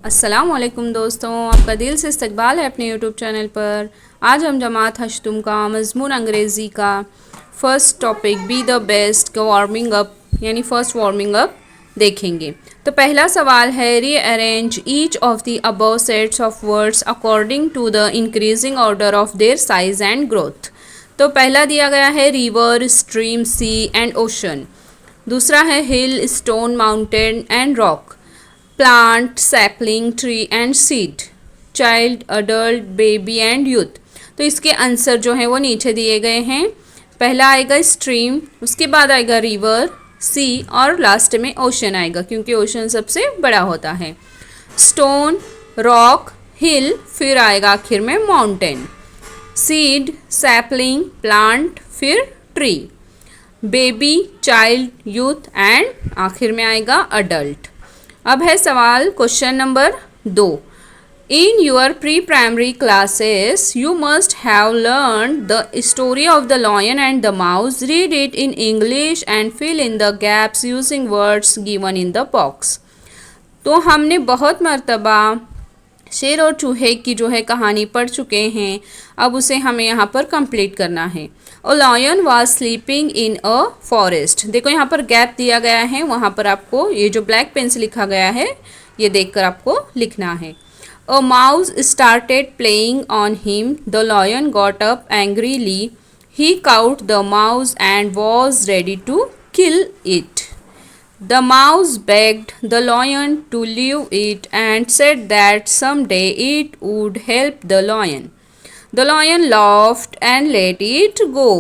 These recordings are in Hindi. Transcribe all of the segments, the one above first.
अस्सलामुअलैकुम दोस्तों, आपका दिल से इस्तकबाल है अपने यूट्यूब चैनल पर। आज हम जमात हश्तुम का मज़मून अंग्रेज़ी का first topic be the best का वार्मिंग अप यानी फ़र्स्ट वार्मिंग अप देखेंगे। तो पहला सवाल है, rearrange each of the above sets of words according to the increasing order of their size and growth. तो पहला दिया गया है river, stream, sea and ocean. दूसरा है hill, stone, mountain and rock. Plant, sapling, tree and seed. Child, adult, baby and youth. तो इसके आंसर जो हैं वो नीचे दिए गए हैं। पहला आएगा स्ट्रीम, उसके बाद आएगा रिवर, सी और लास्ट में ओशन आएगा क्योंकि ओशन सबसे बड़ा होता है। स्टोन, रॉक, हिल, फिर आएगा आखिर में माउंटेन। सीड, सैपलिंग, प्लांट, फिर tree. Baby, child, youth and आखिर में आएगा अडल्ट। अब है सवाल question number 2। In your pre primary classes you must have learn the story of the lion and the mouse. Read it in English and fill in the gaps using words given in the box. तो हमने बहुत मर्तबा शेर और चूहे की जो है कहानी पढ़ चुके हैं, अब उसे हमें यहाँ पर कंप्लीट करना है। A lion was sleeping in a forest. देखो यहाँ पर गैप दिया गया है, वहाँ पर आपको ये जो ब्लैक पेन से लिखा गया है ये देखकर आपको लिखना है। A mouse started playing on him. The lion got up angrily. He caught the mouse and was ready to kill it. The mouse begged the lion to leave it and said that someday it would help the lion. The lion laughed and let it go.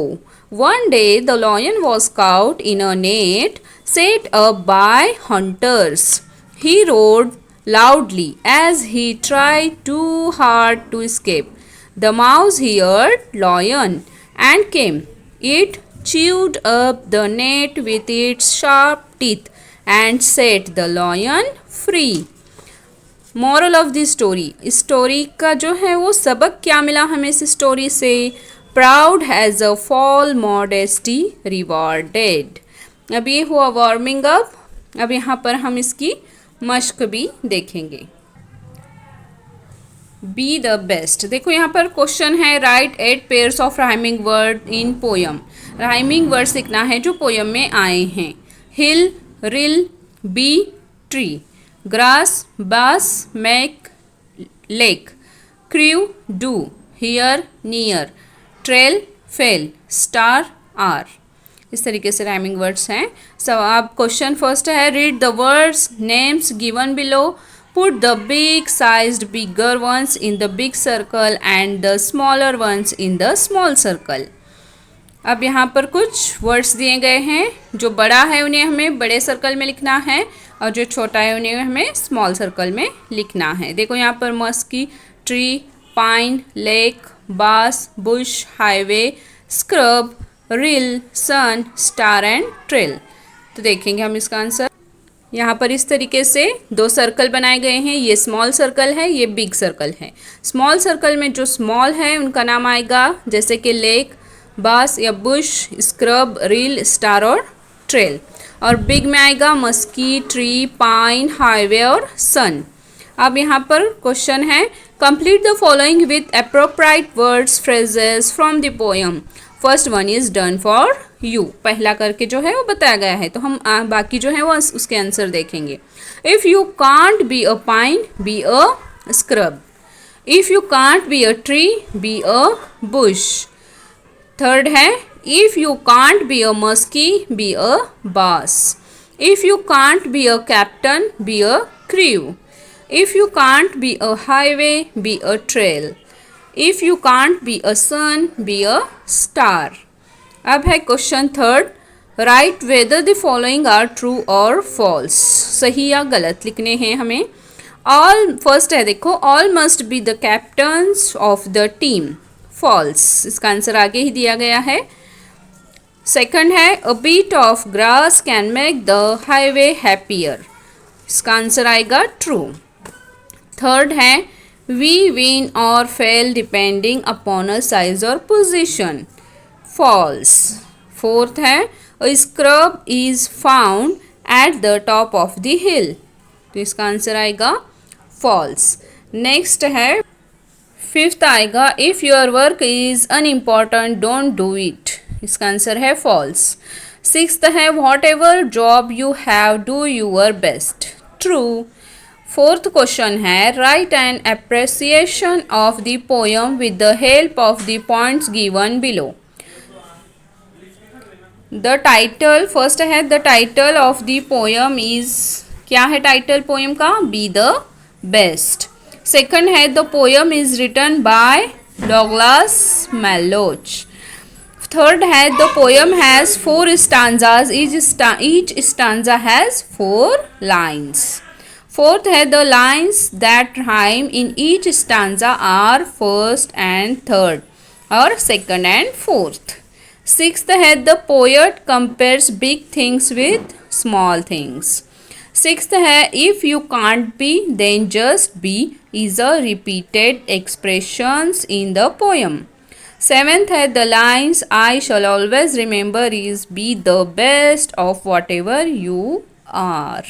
One day the lion was caught in a net set up by hunters. He roared loudly as he tried too hard to escape. The mouse heard lion and came. It chewed up the net with its sharp teeth and set the lion free. Moral of the story, story का जो है वो सबक क्या मिला हमें इस स्टोरी से? Proud has a fall, modesty rewarded. अब ये हुआ वार्मिंग अप। अब यहाँ पर हम इसकी मश्क भी देखेंगे। Be the best. देखो यहाँ पर क्वेश्चन है, write 8 pairs of rhyming word in poem. Rhyming words लिखना है जो पोयम में आए हैं। Hill, rill, bee, tree. Grass, bass, make, lake. Crew, do, here, near. Trail, fail, star, are. इस तरीके से राइमिंग वर्ड्स हैं। अब क्वेश्चन फर्स्ट है, read the words names given below. Put the big sized bigger ones in the big circle and the smaller ones in the small circle. अब यहाँ पर कुछ वर्ड्स दिए गए हैं, जो बड़ा है उन्हें हमें बड़े सर्कल में लिखना है और जो छोटा है उन्हें हमें स्मॉल सर्कल में लिखना है। देखो यहाँ पर musky, tree, pine, lake, bass, bush, highway, scrub, rill, sun, star and trail. तो देखेंगे हम इसका आंसर। यहाँ पर इस तरीके से 2 सर्कल बनाए गए हैं, ये स्मॉल सर्कल है, ये बिग सर्कल है। स्मॉल सर्कल में जो स्मॉल है उनका नाम आएगा जैसे कि लेक, बास या बुश, स्क्रब, रील, स्टार और ट्रेल। और बिग में आएगा मस्की, ट्री, पाइन, हाईवे और सन। अब यहाँ पर क्वेश्चन है, complete the following with appropriate words phrases from the poem. First one is done for you. पहला करके जो है वो बताया गया है, तो हम बाकी जो है वो उसके आंसर देखेंगे। If you can't be a pine, be a scrub. If you can't be a tree, be a bush. Third है, if you can't be a muskie, be a bass. If you can't be a captain, be a crew. If you can't be a highway, be a trail. If you can't be a sun, be a star. अब है question third, write whether the following are true और फॉल्स। सही या गलत लिखने हैं हमें। ऑल फर्स्ट है, देखो, all must be the captains of the team. False, इसका आंसर आगे ही दिया गया है। सेकंड है, a bit of grass can make the highway happier. इसका आंसर आएगा ट्रू। थर्ड है, वी विन और fail depending upon a size और पोजिशन। फॉल्स। फोर्थ है, a scrub is found at the top of the hill. तो इसका आंसर आएगा फॉल्स। नेक्स्ट है फिफ्थ आएगा if your work is unimportant don't do it, इसका आंसर है फॉल्स। सिक्स्थ है whatever job you have do your best, true. Fourth question है write an appreciation of the poem with the help of the points given below. The title first है the title of the poem is, क्या है टाइटल पोयम का, बी द बेस्ट। सेकंड है the poem is written by Douglas Malloch. Third है the poem has 4 stanzas, each stanza has 4 lines. Fourth है the lines that rhyme in each stanza are first and third और second and fourth. Sixth है the poet compares big things with small things. Sixth है if you can't be then just be is a repeated expressions in the poem. Seventh है the lines I shall always remember is be the best of whatever you are.